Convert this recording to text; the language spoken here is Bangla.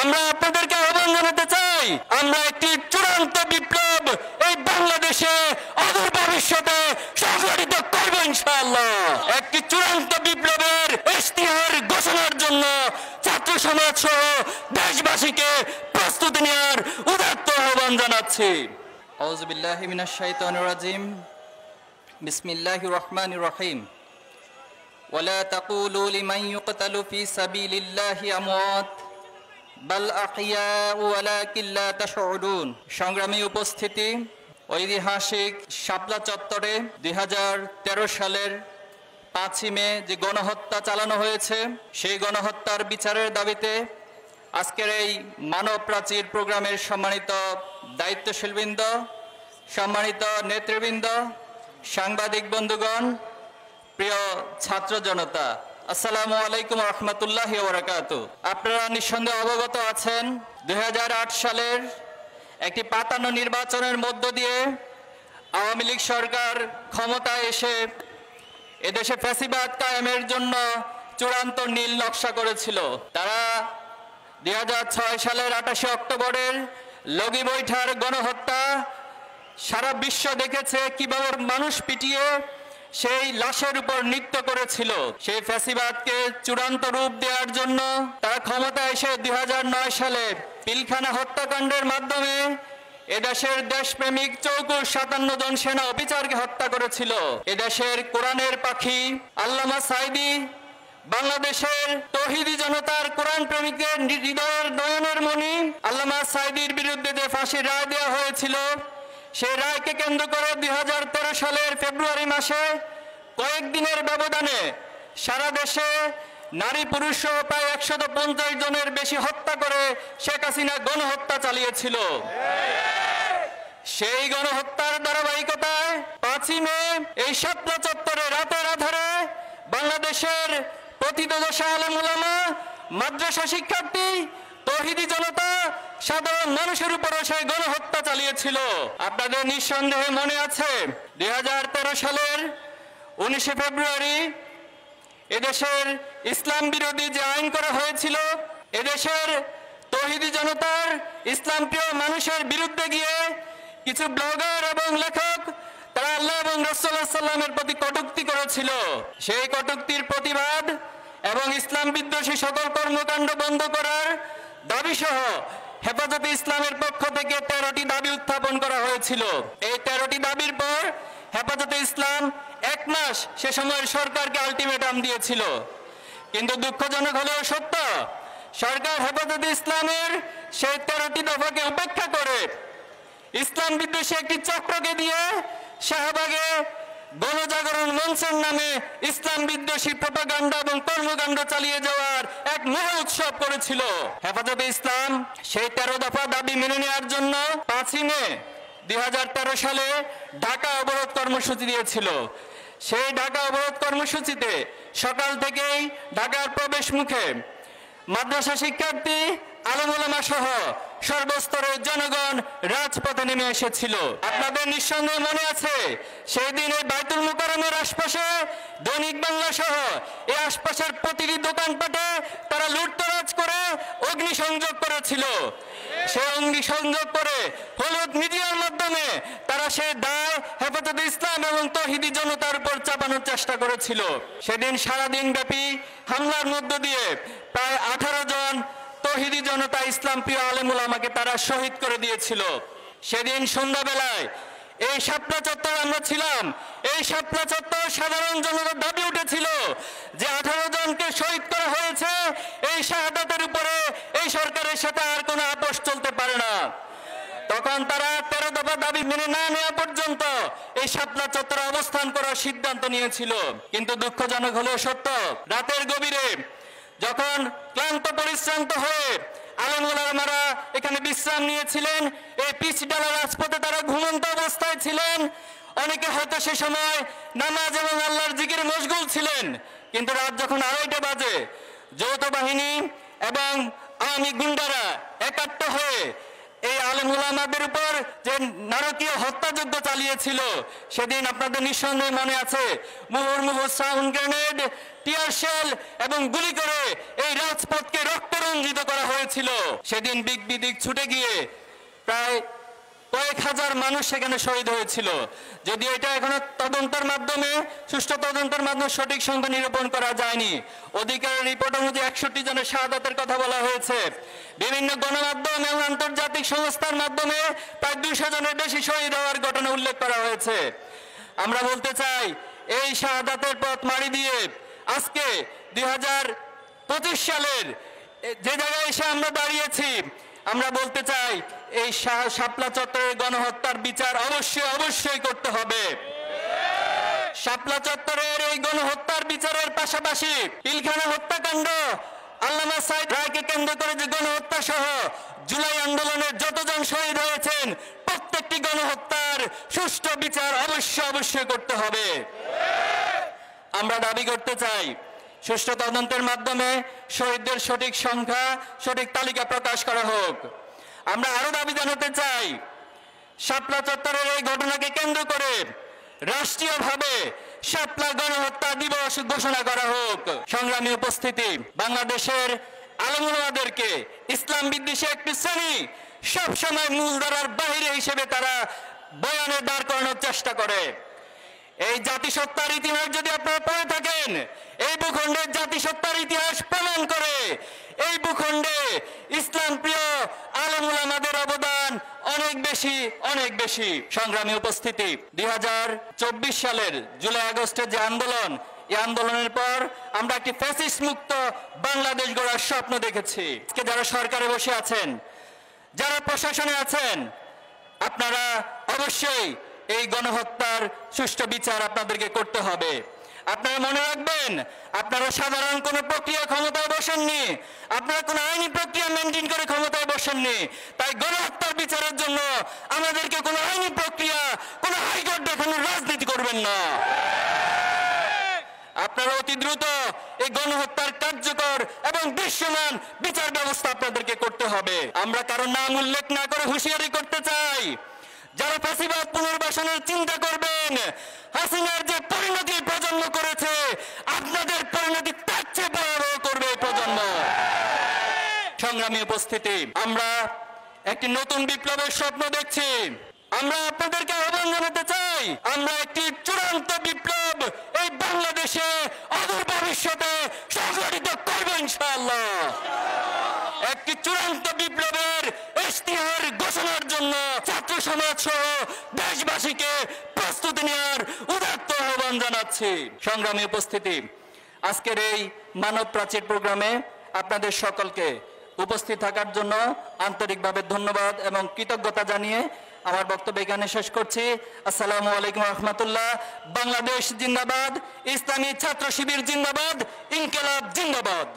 আমরা আপনাদেরকে আহ্বান জানাতে চাই, আমরা একটি চূড়ান্ত বিপ্লব এই বাংলাদেশে অদূর ভবিষ্যতে সংগঠিত করব ইনশাআল্লাহ। একটি চূড়ান্ত বিপ্লবের ইশতিহার ঘোষণার জন্য ছাত্র সমাজ সহ দেশবাসীকে প্রস্তুতি নেওয়ার উদাত্ত আহ্বান জানাচ্ছি। আউযু বিল্লাহি মিনাশ শাইতানির রাজিম। বিসমিল্লাহির রহমানির রহিম। ওয়ালা তাকুলু লিমান ইউকতালু ফি সাবিলিল্লাহি আমওয়াত বাল আহইয়াউ ওয়ালাকিন লা তাশউরুন। সংগ্রামী উপস্থিতি, ঐতিহাসিক শাপলা চত্বরে 2013 সালের 5ই মে যে গণহত্যা চালানো হয়েছে, সেই গণহত্যার বিচারের দাবিতে আজকের এই মানব প্রাচীর প্রোগ্রামের সম্মানিত দায়িত্বশীলবৃন্দ, সম্মানিত নেতৃবৃন্দ, সাংবাদিক বন্ধুগণ, প্রিয় ছাত্র জনতা, আসসালামু আলাইকুম রহমতুল্লাহি ওয়া বারাকাতুহু। আপনারা নিঃসন্দেহে অবগত আছেন 2008 সালের একটি পাতানো নির্বাচনের মধ্য দিয়ে আওয়ামী লীগ সরকার ক্ষমতায় এসে এদেশে ফ্যাসিবাদ কায়েমের জন্য চূড়ান্ত নীল নকশা করেছিল। তারা 2006 সালের 28 অক্টোবরের লগি বৈঠার গণহত্যা সারা বিশ্ব দেখেছে কিভাবে মানুষ পিটিয়ে সেই লাশের উপর নৃত্য করেছিল। সেই ফ্যাসিবাদকে চূড়ান্ত রূপ দেওয়ার জন্য তারা ক্ষমতায় এসে 2009 সালে পিলখানা হত্যাকাণ্ডের মাধ্যমে এদেশের দেশপ্রেমিক 57 জন সেনা অফিসারকে হত্যা করেছিল। এদেশের কোরআনের পাখি আল্লামা সাঈদী, বাংলাদেশের তৌহিদি জনতার কোরআন প্রেমিকদের হৃদয়ের নয়নের মণি আল্লামা সাঈদীর বিরুদ্ধে যে ফাঁসির রায় দেওয়া হয়েছিল, সেই রায়কে কেন্দ্র করে 2013 সালের ফেব্রুয়ারি মাসে কয়েকদিনের ব্যবধানে সারা দেশে নারী পুরুষ সহ প্রায় 150 জনের বেশি হত্যা করে শেখ হাসিনা গণহত্যা চালিয়েছিল। সেই গণহত্যার ধারাবাহিকতায় 5ই মে এই শাপলা চত্বরে রাতের আধারে বাংলাদেশের প্রথিতযশা আলেম ওলামা, মাদ্রাসা শিক্ষার্থী, তৌহিদি জনতা, সাধারণ মানুষের উপরে সেই গণহত্যা চালিয়েছিল। আপনাদের নিঃসন্দেহে মনে আছে 2013 সালের 19 ফেব্রুয়ারি এদেশের ইসলাম বিরোধী যে আইন করা হয়েছিল, এদেশের তৌহিদি জনতার ইসলাম প্রিয় মানুষের বিরুদ্ধে গিয়ে কিছু ব্লগার এবং লেখক তারা আল্লাহ এবং রাসূলুল্লাহ সাল্লামের প্রতি কটূক্তি করেছিল। সেই কটূক্তির প্রতিবাদ এবং ইসলাম বিদ্বেষী সকল কর্মকাণ্ড বন্ধ করার দাবি সহ হেফাজতে ইসলামের পক্ষ থেকে 13টি দাবি উত্থাপন করা হয়েছিল। এই 13টি দাবির পর হেফাজতে ইসলাম 1 মাস সে সময়ের সরকারকে আলটিমেটাম দিয়েছিল। কিন্তু দুঃখজনক হলেও সত্য, সরকার হেফাজতে ইসলামের সেই 13টি দফাকে উপেক্ষা করে ইসলাম বিদ্বেষী একটি চক্রকে দিয়ে শাহবাগে গণজাগরণ মঞ্চের নামে ইসলাম বিদ্বেষী প্রোপাগান্ডা এবং কর্মকাণ্ড চালিয়ে যাওয়ার এক মহা উৎসব করেছিল। হেফাজতে ইসলাম সেই 13 দফা দাবি মেনে নেওয়ার জন্য 5ই মে 2013 সালে ঢাকা অবরোধ কর্মসূচি দিয়েছিল। সেই ঢাকা অবরোধ কর্মসূচিতে সকাল থেকেই ঢাকার প্রবেশ মুখে মাদ্রাসা শিক্ষার্থী, আলেম ওলামা সহ সর্বস্তরের জনগণ রাজপথে নেমে এসেছিল। আপনাদের নিঃসন্দেহে মনে আছে সেই দিন এই বাইতুল মুকাররমের আশপাশে দৈনিক বাংলা সহ এই আশপাশের প্রতিটি দোকানপাটে তারা লুটতরাজ করে অগ্নিসংযোগ করেছিল। সেই অগ্নিসংযোগ করে হলুদ মিডিয়ার মাধ্যমে তারা সেই দায় হেফাজতে ইসলাম এবং তৌহিদি জনতার উপর চাপানোর চেষ্টা করেছিল। সেদিন সারাদিন ব্যাপী হামলার মধ্য দিয়ে প্রায় 18 জন তৌহিদি জনতা ইসলাম প্রিয় আলেম ওলামাকে তারা শহীদ করে দিয়েছিল। সেদিন সন্ধ্যাবেলায় এই শাপলা চত্বরে আমরা ছিলাম। এই শাপলা চত্বর সাধারণ জনতার দাবি উঠেছিল যে 18 জনকে শহীদ করা হয়েছে, এই শাহাদাতের উপরে এই সরকারের সাথে আর কোনো আপোষ চলতে পারে না। তখন তারা 13 দফা দাবি মেনে না নেওয়া পর্যন্ত এই শাপলা চত্বরে অবস্থান করার সিদ্ধান্ত নিয়েছিল। কিন্তু দুঃখজনক হলেও সত্য, রাতের গভীরে যখন ক্লান্ত পরিশ্রান্ত হয়ে আলেম ওলামারা এখানে বিশ্রাম নিয়েছিলেন, এই পিচ ডালা রাজপথে তারা ঘুমন্ত অবস্থায় ছিলেন। অনেকে হয়তো সে সময় নামাজ এবং আল্লাহর জিকিরে মশগুল ছিলেন। কিন্তু রাত যখন 2:30 বাজে যৌথ বাহিনী এবং আওয়ামী গুন্ডারা একাত্ম হয়ে এই আলেম উলামাদের উপর যে নারকীয় হত্যাযজ্ঞ চালিয়েছিল, সেদিন আপনাদের নিঃসন্দেহে মনে আছে, মুহুর্মুহু সাউন্ড গ্রেনেড, টিয়ার শেল এবং গুলি করে এই রাজপথকে রক্তরঞ্জিত করা হয়েছিল। সেদিন দিক বিদিক ছুটে গিয়ে প্রায় কয়েক হাজার মানুষ সেখানে শহীদ হয়েছিল। যদিও এটা এখনো তদন্তের মাধ্যমে, সুষ্ঠু তদন্তের মাধ্যমে সঠিক সংখ্যা নিরূপণ করা যায়নি। অধিকারের রিপোর্ট অনুযায়ী 61 জনের শাহাদাতের কথা বলা হয়েছে। বিভিন্ন গণমাধ্যম এবং আন্তর্জাতিক সংস্থার মাধ্যমে প্রায় 200 জনের বেশি শহীদ হওয়ার ঘটনা উল্লেখ করা হয়েছে। আমরা বলতে চাই, এই শাহাদাতের পথ মারি দিয়ে আজকে 2025 সালের যে জায়গায় এসে আমরা দাঁড়িয়েছি, আমরা বলতে চাই এই শাপলা চত্বরের গণহত্যার বিচার অবশ্যই করতে হবে। শাপলা চত্বরের এই গণহত্যার বিচারের পাশাপাশি পিলখানা হত্যাকাণ্ড, আল্লামা সাইদ রায়কে কেন্দ্র করে যে গণহত্যা সহ জুলাই আন্দোলনের যতজন শহীদ হয়েছেন, প্রত্যেকটি গণহত্যার সুষ্ঠু বিচার অবশ্যই করতে হবে। আমরা দাবি করতে চাই, সুষ্ঠু তদন্তের মাধ্যমে শহীদদের সঠিক সংখ্যা, সঠিক তালিকা প্রকাশ করা হোক। আমরা আরো দাবি জানাতে চাই, শাপলা চত্বরের এই ঘটনাকে কেন্দ্র করে রাষ্ট্রীয়ভাবে শাপলা গণহত্যা দিবস ঘোষণা করা হোক। সংগ্রামী উপস্থিতি, বাংলাদেশের আলেম উলামাদেরকে ইসলাম বিদ্বেষী একটি শ্রেণী সবসময় মূলধারার বাহিরে হিসেবে তারা বয়ানে দাঁড় করানোর চেষ্টা করে। এই জাতিসত্তার ইতিহাস যদি আপনারা পড়ে থাকেন, এই ভূখণ্ডের জাতিসত্তার ইতিহাস প্রমাণ করে এই ভূখণ্ডে ইসলাম প্রিয় আলেম উলামাদের অবদান অনেক বেশি। সংগ্রামী উপস্থিতি, 2024 সালের জুলাই আগস্টের যে আন্দোলন, এই আন্দোলনের পর আমরা একটি ফ্যাসিস্ট মুক্ত বাংলাদেশ গড়ার স্বপ্ন দেখেছি। আজকে যারা সরকারে বসে আছেন, যারা প্রশাসনে আছেন, আপনারা অবশ্যই এই গণহত্যার সুষ্ঠু বিচার আপনাদেরকে করতে হবে। আপনারা মনে রাখবেন, আপনারা সাধারণ কোনো প্রক্রিয়া ক্ষমতায় বসেননি, আপনারা কোনো আইনি প্রক্রিয়া মেনটেন করে ক্ষমতায় বসেননি। তাই গণহত্যার বিচারের জন্য আমাদেরকে কোনো আইনি প্রক্রিয়া, কোনো হাইকোর্ট দেখানোর রাজনীতি করবেন না। আপনারা অতি দ্রুত এই গণহত্যার কার্যকর এবং দৃশ্যমান বিচার ব্যবস্থা আপনাদেরকে করতে হবে। আমরা কারো নাম উল্লেখ না করে হুঁশিয়ারি করতে চাই, যারা ফ্যাসিবাদ পুনর্বাসনের চিন্তা করবেন, হাসিনার যে পরিণতি প্রজন্ম করেছে, আপনাদের পরিণতি তার চেয়ে ভয়াবহ করবে এই প্রজন্ম। সংগ্রামী উপস্থিতি, আমরা একটি নতুন বিপ্লবের স্বপ্ন দেখছি। আমরা আপনাদেরকে আহ্বান জানাতে চাই, আমরা একটি চূড়ান্ত বিপ্লব এই বাংলাদেশে অদূর ভবিষ্যতে সংগঠিত করব ইনশাআল্লাহ। একটি চূড়ান্ত বিপ্লবের ইশতিহার ঘোষণার জন্য ছাত্র সমাজ সহ দেশবাসীকে প্রস্তুতি নেওয়ার উদাত্ত আহ্বান জানাচ্ছি। সংগ্রামী উপস্থিতি, আজকের এই মানব প্রাচীর প্রোগ্রামে আপনাদের সকলকে উপস্থিত থাকার জন্য আন্তরিকভাবে ধন্যবাদ এবং কৃতজ্ঞতা জানিয়ে আমার বক্তব্য এখানে শেষ করছি। আসসালামু আলাইকুম রহমতুল্লাহ। বাংলাদেশ জিন্দাবাদ, ইসলামী ছাত্র শিবির জিন্দাবাদ, ইনকিলাব জিন্দাবাদ।